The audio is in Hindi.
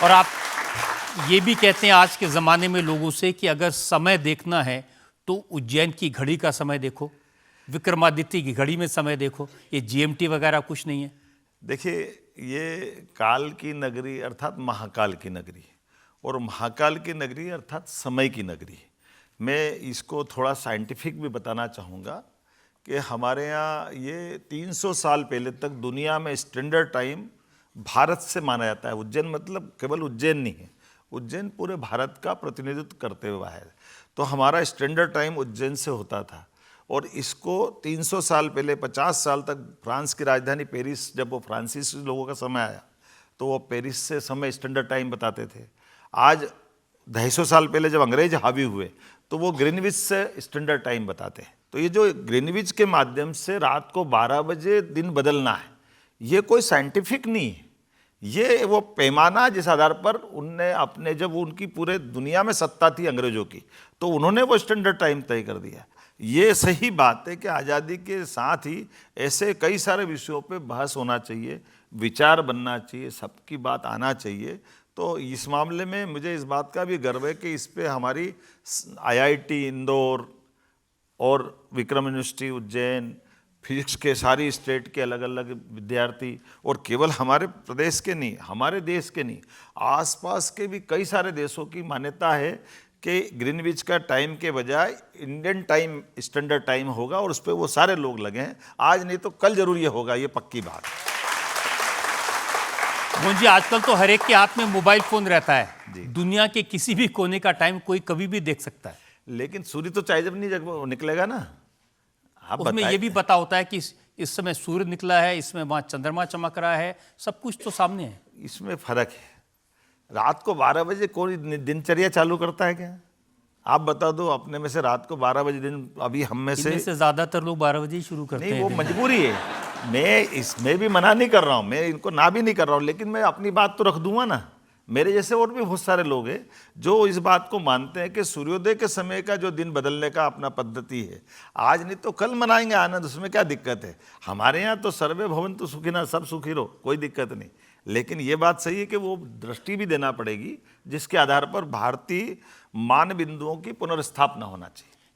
और आप ये भी कहते हैं आज के ज़माने में लोगों से कि अगर समय देखना है तो उज्जैन की घड़ी का समय देखो, विक्रमादित्य की घड़ी में समय देखो, ये जीएमटी वगैरह कुछ नहीं है। देखिए, ये काल की नगरी अर्थात महाकाल की नगरी और महाकाल की नगरी अर्थात समय की नगरी। मैं इसको थोड़ा साइंटिफिक भी बताना चाहूँगा कि हमारे यहाँ ये 300 साल पहले तक दुनिया में स्टैंडर्ड टाइम भारत से माना जाता है। उज्जैन मतलब केवल उज्जैन नहीं है, उज्जैन पूरे भारत का प्रतिनिधित्व करते हुए है। तो हमारा स्टैंडर्ड टाइम उज्जैन से होता था और इसको 300 साल पहले 50 साल तक फ्रांस की राजधानी पेरिस, जब वो फ्रांसीसी लोगों का समय आया तो वो पेरिस से समय स्टैंडर्ड टाइम बताते थे। आज 250 साल पहले जब अंग्रेज हावी हुए तो वो ग्रीनविच से स्टैंडर्ड टाइम बताते हैं। तो ये जो ग्रीनविच के माध्यम से रात को 12 बजे दिन बदलना है, ये कोई साइंटिफिक नहीं है, ये वो पैमाना जिस आधार पर उनने अपने, जब उनकी पूरे दुनिया में सत्ता थी अंग्रेजों की, तो उन्होंने वो स्टैंडर्ड टाइम तय कर दिया। ये सही बात है कि आज़ादी के साथ ही ऐसे कई सारे विषयों पे बहस होना चाहिए, विचार बनना चाहिए, सबकी बात आना चाहिए। तो इस मामले में मुझे इस बात का भी गर्व है कि इस पे हमारी आईआईटी इंदौर और विक्रम यूनिवर्सिटी उज्जैन, फिजिक्स के सारी स्टेट के अलग अलग विद्यार्थी, और केवल हमारे प्रदेश के नहीं, हमारे देश के नहीं, आसपास के भी कई सारे देशों की मान्यता है कि ग्रीनविच का टाइम के बजाय इंडियन टाइम स्टैंडर्ड टाइम होगा और उस पर वो सारे लोग लगे हैं। आज नहीं तो कल जरूर ये होगा, ये पक्की बात है। मोहन जी, आजकल तो हर एक के हाथ में मोबाइल फोन रहता है, दुनिया के किसी भी कोने का टाइम कोई कभी भी देख सकता है। लेकिन सूर्य तो चाहे जब नहीं जब निकलेगा ना, आप उसमें ये भी पता होता है कि इस समय सूर्य निकला है, इसमें वहां चंद्रमा चमक रहा है, सब कुछ तो सामने है। इसमें फर्क है। रात को 12 बजे कोई दिनचर्या चालू करता है क्या? आप बता दो अपने में से रात को 12 बजे दिन, अभी हम में से ज्यादातर लोग 12 बजे ही शुरू करते हैं। नहीं, वो मजबूरी है। मैं इसमें भी मना नहीं कर रहा हूँ, मैं इनको ना भी नहीं कर रहा हूँ, लेकिन मैं अपनी बात तो रख दूंगा ना। मेरे जैसे और भी बहुत सारे लोग हैं जो इस बात को मानते हैं कि सूर्योदय के समय का जो दिन बदलने का अपना पद्धति है, आज नहीं तो कल मनाएंगे आनंद, उसमें क्या दिक्कत है। हमारे यहाँ तो सर्वे भवन्तु सुखिनः, सब सुखी रहो, कोई दिक्कत नहीं। लेकिन ये बात सही है कि वो दृष्टि भी देना पड़ेगी जिसके आधार पर भारतीय मान बिंदुओं की पुनर्स्थापना होना चाहिए।